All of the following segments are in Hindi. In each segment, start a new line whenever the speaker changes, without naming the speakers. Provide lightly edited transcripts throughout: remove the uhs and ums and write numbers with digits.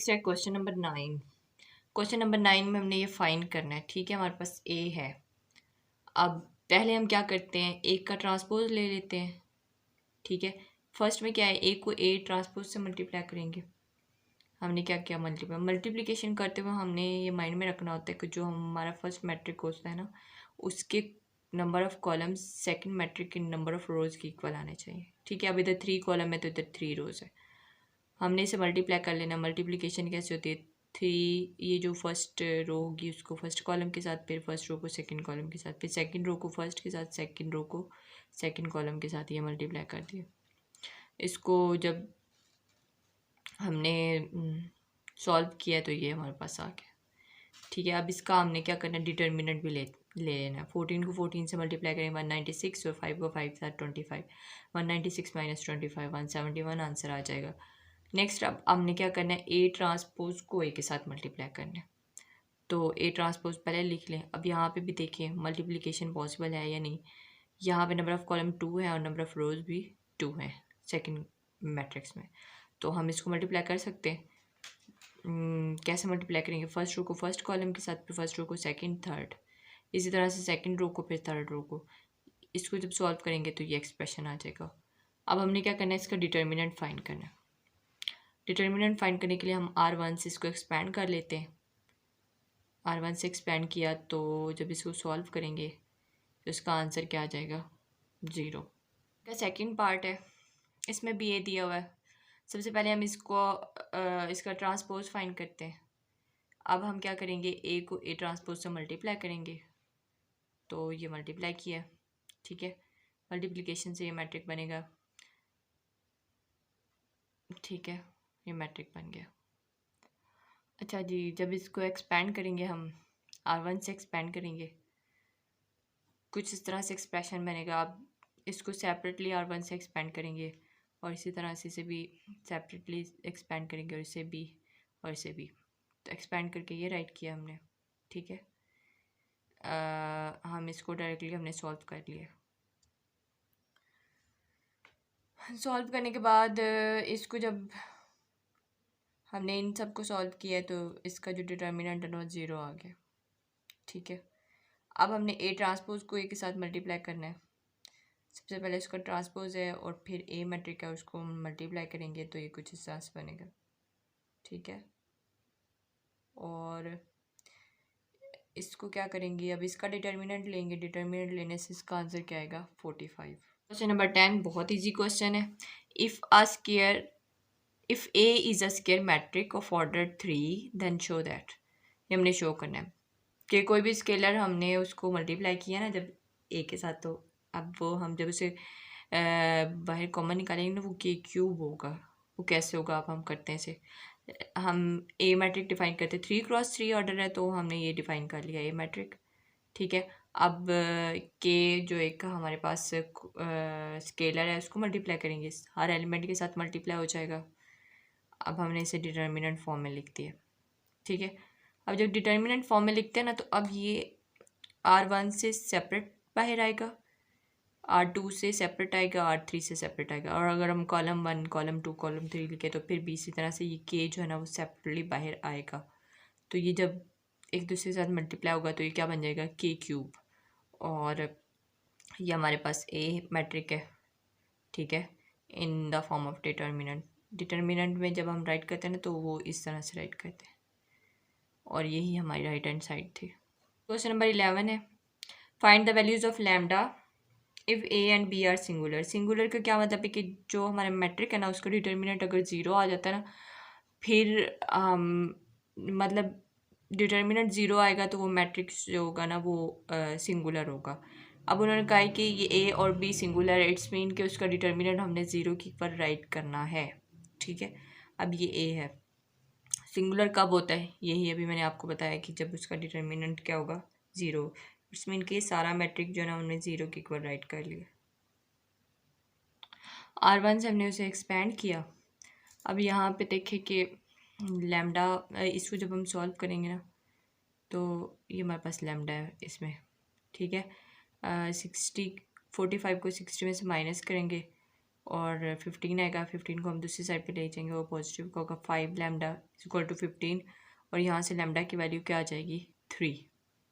नेक्स्ट है क्वेश्चन नंबर 9। क्वेश्चन नंबर 9 में हमने ये फाइंड करना है। ठीक है, हमारे पास ए है। अब पहले हम क्या करते हैं, एक का ट्रांसपोज ले लेते हैं। ठीक है, फर्स्ट में क्या है, ए को ए ट्रांसपोज से मल्टीप्लाई करेंगे। हमने क्या किया, मल्टीप्लिकेशन करते हुए हमने ये माइंड में रखना होता है कि जो हमारा फर्स्ट मैट्रिक होता है ना, उसके number of columns second matrix के नंबर ऑफ रोज के इक्वल आने चाहिए। ठीक है, अब इधर 3 कॉलम है तो इधर 3 रोज है। हमने इसे मल्टीप्लाई कर लेना। मल्टीप्लिकेशन कैसे होती है, 3, ये जो फर्स्ट रो होगी उसको फर्स्ट कॉलम के साथ, फिर फर्स्ट रो को सेकंड कॉलम के साथ, फिर सेकंड रो को फर्स्ट के साथ, सेकंड रो को सेकंड कॉलम के साथ, ये मल्टीप्लाई कर दिया। इसको जब हमने सॉल्व किया तो ये हमारे पास आ गया। ठीक है, अब इसका हमने क्या करना है, डिटर्मिनेंट भी ले लेना है। 14 को 14 से मल्टीप्लाई करेंगे 196, और 5 को 5 साथ 25, 196 माइनस 25 171 आंसर आ जाएगा। नेक्स्ट अब हमने क्या करना है, ए ट्रांसपोज को ए के साथ मल्टीप्लाई करना है। तो ए ट्रांसपोज पहले लिख लें। अब यहाँ पे भी देखिए मल्टीप्लिकेशन पॉसिबल है या नहीं। यहाँ पे नंबर ऑफ़ कॉलम 2 है और नंबर ऑफ़ रोज भी 2 है सेकंड मैट्रिक्स में, तो हम इसको मल्टीप्लाई कर सकते हैं। कैसे मल्टीप्लाई करेंगे, फर्स्ट रो को फर्स्ट कॉलम के साथ, फिर फर्स्ट रो को सेकंड, थर्ड, इसी तरह से सेकंड रो को फिर थर्ड रो को। इसको जब सॉल्व करेंगे तो ये एक्सप्रेशन आ जाएगा। अब हमने क्या करना है, इसका डिटर्मिनेंट फाइंड करना है। डिटर्मिनेंट फाइंड करने के लिए हम R1 से इसको एक्सपैंड कर लेते हैं। R1 से एक्सपैंड किया तो जब इसको सॉल्व करेंगे तो इसका आंसर क्या आ जाएगा, 0। का सेकंड पार्ट है, इसमें भी ए दिया हुआ है। सबसे पहले हम इसका ट्रांसपोज फाइंड करते हैं। अब हम क्या करेंगे, ए को ए ट्रांसपोज से मल्टीप्लाई करेंगे, तो ये मल्टीप्लाई किया। ठीक है, मल्टीप्लिकेशन से ये मैट्रिक बनेगा। ठीक है, ये मैट्रिक बन गया। अच्छा जी, जब इसको एक्सपैंड करेंगे हम R1 से एक्सपैंड करेंगे, कुछ इस तरह से एक्सप्रेशन बनेगा। आप इसको सेपरेटली R1 से एक्सपैंड करेंगे और इसी तरह से इसे भी सेपरेटली एक्सपैंड करेंगे, और इसे भी और इसे भी। तो एक्सपैंड करके ये राइट किया हमने। ठीक है, हम इसको डायरेक्टली हमने सॉल्व कर लिया। सॉल्व करने के बाद इसको जब हमने इन सब को सॉल्व किया तो इसका जो डिटर्मिनेंट है वो 0 आ गया। ठीक है, अब हमने ए ट्रांसपोज को ए के साथ मल्टीप्लाई करना है। सबसे पहले इसका ट्रांसपोज है और फिर ए मैट्रिक है, उसको मल्टीप्लाई करेंगे तो ये कुछ इस तरह से बनेगा। ठीक है, और इसको क्या करेंगे, अब इसका डिटर्मिनेंट लेंगे। डिटर्मिनेंट लेने से इसका आंसर क्या आएगा, 45। क्वेश्चन नंबर 10 बहुत इजी क्वेश्चन है। If A is a square matrix of order 3 then show that. ये हमने शो करना है कि कोई भी स्केलर हमने उसको मल्टीप्लाई किया ना जब ए के साथ, तो अब वो हम जब उसे बाहर कॉमन निकालेंगे ना, वो के क्यूब होगा। वो कैसे होगा, अब हम करते हैं इसे। हम ए मैट्रिक डिफाइन करते हैं, 3x3 ऑर्डर है तो हमने ये डिफाइन कर लिया ए मैट्रिक। ठीक है, अब के जो एक हमारे पास स्केलर है उसको मल्टीप्लाई करेंगे, हर एलिमेंट के साथ मल्टीप्लाई हो जाएगा। अब हमने इसे डिटर्मिनेंट फॉर्म में लिख दिया। ठीक है, अब जब डिटर्मिनेंट फॉर्म में लिखते हैं ना, तो अब ये R1 से सेपरेट बाहर आएगा, R2 से सेपरेट आएगा, R3 से सेपरेट आएगा। और अगर हम कॉलम 1 कॉलम 2 कॉलम 3 लिखे तो फिर भी इसी तरह से ये के जो है ना वो सेपरेटली बाहर आएगा। तो ये जब एक दूसरे के साथ मल्टीप्लाई होगा तो ये क्या बन जाएगा, के क्यूब। और ये हमारे पास ए मैट्रिक है। ठीक है, in the form of determinant. Determinant में जब हम राइट करते हैं ना तो वो इस तरह से राइट करते हैं, और यही हमारी राइट हैंड साइड थी। क्वेश्चन नंबर 11 है, find the values of lambda if A and B are singular. Singular का क्या मतलब है कि जो हमारा मैट्रिक है ना उसका डिटर्मिनेंट अगर 0 आ जाता है ना, फिर मतलब डिटर्मिनेंट 0 आएगा तो वो मैट्रिक्स जो होगा ना वो सिंगुलर होगा। अब उन्होंने कहा है कि ये ए और बी सिंगुलर है, इट्स मीन कि उसका डिटर्मिनेंट हमने 0 की पर राइट करना है। ठीक है, अब ये ए है। सिंगुलर कब होता है, यही अभी मैंने आपको बताया कि जब उसका डिटर्मिनेंट क्या होगा, 0। इट्स मीन कि सारा मैट्रिक जो है ना उन्होंने 0 के इक्वल राइट कर लिया। R1 से हमने उसे एक्सपैंड किया। अब यहाँ पे देखें कि लैम्डा, इसको जब हम सॉल्व करेंगे ना तो ये हमारे पास लैम्डा है इसमें। ठीक है, 45 को 60 में से माइनस करेंगे और 15 आएगा, 15 को हम दूसरी साइड पे ले जाएंगे, वो पॉजिटिव का होगा 5 लैम्डा इक्वल टू 15, और यहाँ से लैम्डा की वैल्यू क्या आ जाएगी 3।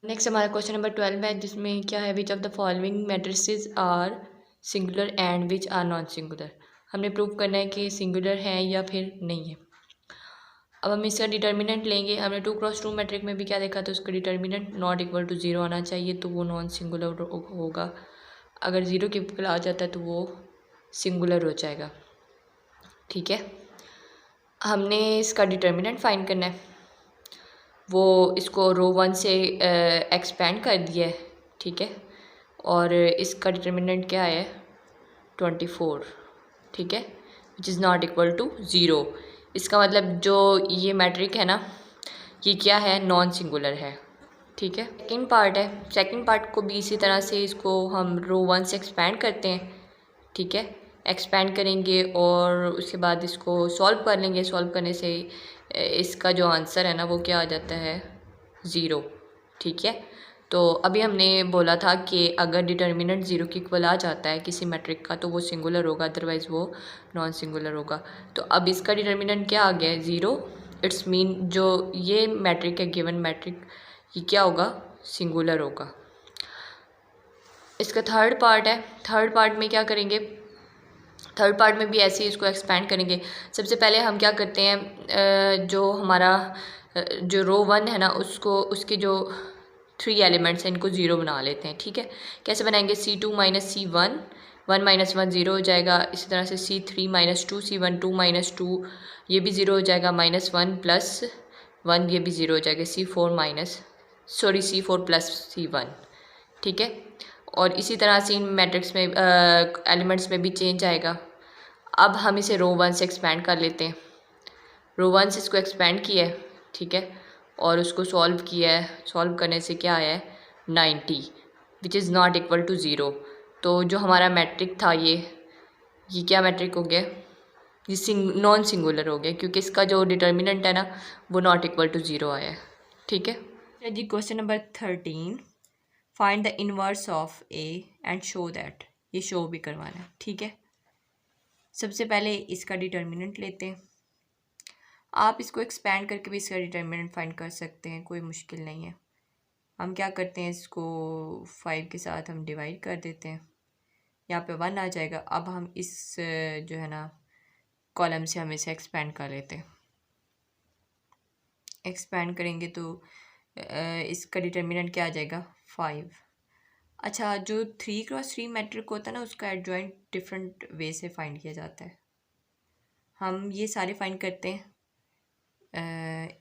नेक्स्ट हमारा क्वेश्चन नंबर 12 है, जिसमें क्या है, which of the following matrices are singular and which are non singular. हमने प्रूव करना है कि सिंगुलर है या फिर नहीं है। अब हम इसका डिटर्मिनेंट लेंगे। हमने 2x2 मैट्रिक में भी क्या देखा था, उसका डिटर्मिनेंट नॉट इक्वल टू 0 आना चाहिए, तो वो नॉन सिंगुलर होगा। अगर 0 के इक्वल आ जाता है तो वो सिंगुलर हो जाएगा। ठीक है, हमने इसका डिटर्मिनेंट फाइंड करना है। वो इसको रो 1 से एक्सपेंड कर दिया है। ठीक है, और इसका डिटर्मिनेंट क्या है 24। ठीक है, which is not equal to 0। इसका मतलब जो ये मैट्रिक है ना, ये क्या है, नॉन सिंगुलर है। ठीक है, सेकेंड पार्ट है, सेकेंड पार्ट को भी इसी तरह से इसको हम रो 1 से एक्सपेंड करते हैं। ठीक है, एक्सपेंड करेंगे और उसके बाद इसको सॉल्व कर लेंगे। सॉल्व करने से इसका जो आंसर है ना वो क्या आ जाता है 0। ठीक है, तो अभी हमने बोला था कि अगर डिटर्मिनेंट 0 के इक्वल आ जाता है किसी मैट्रिक का तो वो सिंगुलर होगा, अदरवाइज़ वो नॉन सिंगुलर होगा। तो अब इसका डिटर्मिनेंट क्या आ गया है 0। इट्स मीन जो ये मैट्रिक है, गिवन मैट्रिक, ये क्या होगा, सिंगुलर होगा। इसका थर्ड पार्ट है, थर्ड पार्ट में क्या करेंगे, थर्ड पार्ट में भी ऐसे ही इसको एक्सपेंड करेंगे। सबसे पहले हम क्या करते हैं, जो हमारा जो रो 1 है ना, उसको उसके जो 3 एलिमेंट्स हैं इनको 0 बना लेते हैं। ठीक है, कैसे बनाएंगे, C2 माइनस C1, 1 माइनस 1 0 हो जाएगा। इसी तरह से C3 माइनस 2 C1, 2 माइनस 2 ये भी 0 हो जाएगा, माइनस 1 प्लस 1 ये भी 0 हो जाएगा, C4 प्लस C1। ठीक है, और इसी तरह से इन मैट्रिक्स में एलिमेंट्स में भी चेंज आएगा। अब हम इसे रो 1 से एक्सपेंड कर लेते हैं। रो 1 से इसको एक्सपेंड किया है। ठीक है, और उसको सॉल्व किया है। सॉल्व करने से क्या आया है 90, which is not equal to 0। तो जो हमारा मैट्रिक था ये क्या मैट्रिक हो गया, ये नॉन सिंगुलर हो गया, क्योंकि इसका जो डिटर्मिनेंट है ना वो नॉट इक्वल टू 0 आया है। ठीक है जी, question number 13, find the inverse of A and show that. ये शो भी करवाना है। ठीक है, सबसे पहले इसका डिटर्मिनेंट लेते हैं। आप इसको एक्सपेंड करके भी इसका डिटर्मिनेंट फाइंड कर सकते हैं, कोई मुश्किल नहीं है। हम क्या करते हैं, इसको 5 के साथ हम डिवाइड कर देते हैं, यहाँ पे 1 आ जाएगा। अब हम इस जो है ना कॉलम से हम इसे एक्सपेंड कर लेते हैं। एक्सपेंड करेंगे तो इसका डिटर्मिनेंट क्या आ जाएगा 5। अच्छा, जो 3x3 मैट्रिक होता है ना, उसका एडजॉइंट डिफरेंट वे से फाइंड किया जाता है। हम ये सारे फाइंड करते हैं,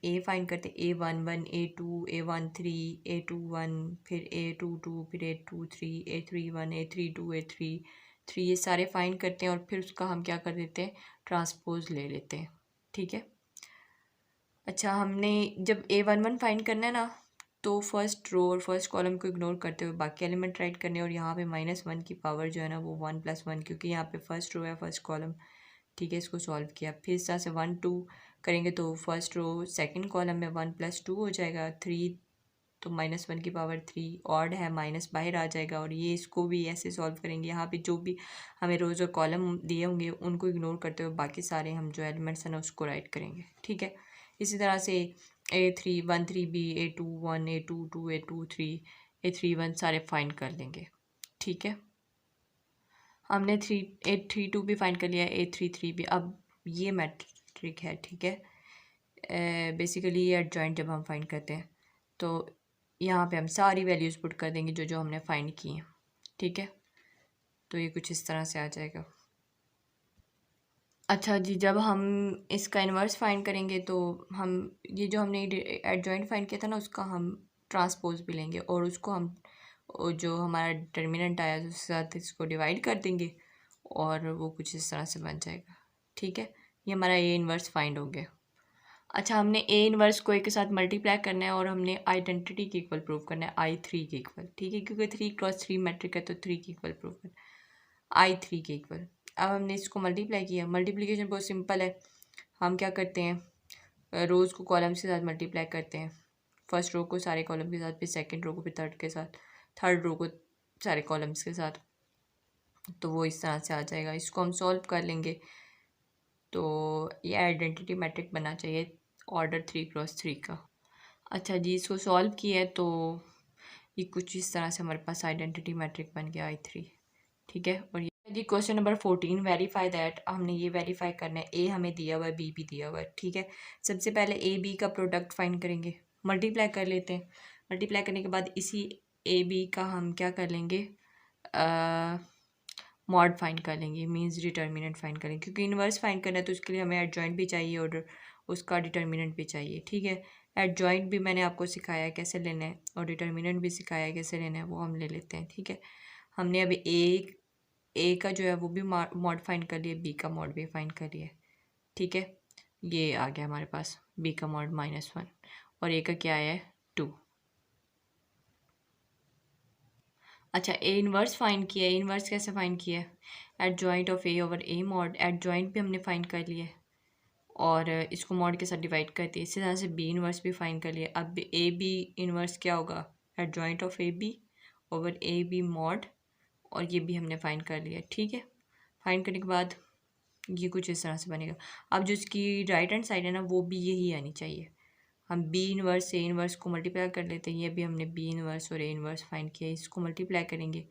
ए फाइंड करते हैं, A11 A2 A13 A21, फिर A22, फिर A23 A31 A32 A33, ये सारे फाइंड करते हैं और फिर उसका हम क्या कर देते हैं, ट्रांसपोज ले लेते हैं। ठीक है, अच्छा, हमने जब A11 फाइंड करना है ना, तो फर्स्ट रो और फर्स्ट कॉलम को इग्नोर करते हुए बाकी एलिमेंट राइट करने, और यहाँ पे -1 की पावर जो है ना वो 1 + 1, क्योंकि यहाँ पे फर्स्ट रो है फर्स्ट कॉलम। ठीक है, इसको सॉल्व किया, फिर इस तरह से 1 2 करेंगे तो फर्स्ट रो सेकंड कॉलम में 1 + 2 हो जाएगा, 3 तो -1 की पावर 3 ऑड है, माइनस बाहर आ जाएगा। और ये इसको भी ऐसे सॉल्व करेंगे, यहाँ पे जो भी हमें रोज़ और कॉलम दिए होंगे उनको इग्नोर करते हुए बाकी सारे हम जो एलिमेंट्स हैं ना उसको राइट करेंगे। ठीक है, इसी तरह से A3 1 3B A2 1 A2 2 A2 3 A3 1 सारे फाइंड कर लेंगे। ठीक है, हमने 3 A32 भी फाइंड कर लिया, A33 भी। अब ये मैट्रिक है। ठीक है, बेसिकली ये एडजॉइंट जब हम फाइंड करते हैं तो यहाँ पे हम सारी वैल्यूज़ पुट कर देंगे जो जो हमने फाइंड की हैं। ठीक है, तो ये कुछ इस तरह से आ जाएगा। अच्छा जी, जब हम इसका इन्वर्स फाइंड करेंगे तो हम ये जो हमने एडजॉइंट फाइंड किया था ना उसका हम ट्रांसपोज भी लेंगे और उसको हम जो हमारा डिटर्मिनेंट आया उसके साथ इसको डिवाइड कर देंगे और वो कुछ इस तरह से बन जाएगा। ठीक है, ये हमारा ए इन्वर्स फाइंड हो गया। अच्छा, हमने ए इन्वर्स को ए के साथ मल्टीप्लाई करना है और हमने आइडेंटिटी के इक्वल प्रूव करना है, I3 के इक्वल। ठीक है, क्योंकि 3x3 मैट्रिक है तो 3 के इक्वल प्रूव करना, I3 के इक्वल। अब हमने इसको मल्टीप्लाई किया, मल्टीप्लिकेशन बहुत सिंपल है। हम क्या करते हैं, रोज़ को कॉलम्स के साथ मल्टीप्लाई करते हैं, फर्स्ट रो को सारे कॉलम के साथ, फिर सेकंड रो को, फिर थर्ड के साथ, थर्ड रो को सारे कॉलम्स के साथ। तो वो इस तरह से आ जाएगा। इसको हम सॉल्व कर लेंगे तो ये आइडेंटिटी मैट्रिक बनना चाहिए ऑर्डर 3x3 का। अच्छा जी, इसको सॉल्व किया है तो ये कुछ इस तरह से हमारे पास आइडेंटिटी मैट्रिक बन गया I3। ठीक है, और ये जी क्वेश्चन नंबर 14, वेरीफाई दैट। हमने ये वेरीफाई करना है, ए हमें दिया हुआ है, बी भी दिया हुआ है। ठीक है, सबसे पहले ए बी का प्रोडक्ट फाइंड करेंगे, मल्टीप्लाई कर लेते हैं। मल्टीप्लाई करने के बाद इसी ए बी का हम क्या कर लेंगे, मॉड फाइंड कर लेंगे, मींस डिटर्मिनेंट फाइंड करेंगे, क्योंकि इन्वर्स फाइंड करना है तो उसके लिए हमें एडजॉइंट भी चाहिए और उसका डिटर्मिनेंट भी चाहिए। ठीक है, एडजॉइंट भी मैंने आपको सिखाया है कैसे लेना है और डिटर्मिनेंट भी सिखाया है कैसे लेना है, वो हम ले लेते हैं। ठीक है, हमने अभी ए का जो है वो भी मॉड फाइंड कर लिया, बी का मॉड भी फाइंड कर लिया। ठीक है, ये आ गया हमारे पास बी का मॉड -1 और ए का क्या है 2। अच्छा, ए इन्वर्स फाइंड किया है। इन्वर्स कैसे फाइंड किया है, adjoint of A over A mod, adjoint भी हमने फाइंड कर लिया है और इसको मॉड के साथ डिवाइड करते हैं। इसी तरह से बी इन्वर्स भी फाइंड कर लिया। अब ए बी इन्वर्स क्या होगा, adjoint of A B over A B mod, और ये भी हमने फाइंड कर लिया। ठीक है, फाइंड करने के बाद ये कुछ इस तरह से बनेगा। अब जो इसकी राइट हैंड साइड है ना, वो भी यही आनी चाहिए। हम बी इन्वर्स ए इन्वर्स को मल्टीप्लाई कर लेते हैं। ये भी हमने बी इन्वर्स और ए इन्वर्स फाइंड किया, इसको मल्टीप्लाई करेंगे।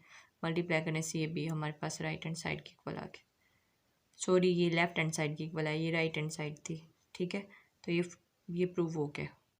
मल्टीप्लाई करने से ये भी हमारे पास राइट हैंड साइड की इक्वल आ गया। सॉरी, ये लेफ्ट हैंड साइड की इक्वल है, ये राइट हैंड साइड थी। ठीक है, तो ये प्रूव हो गया।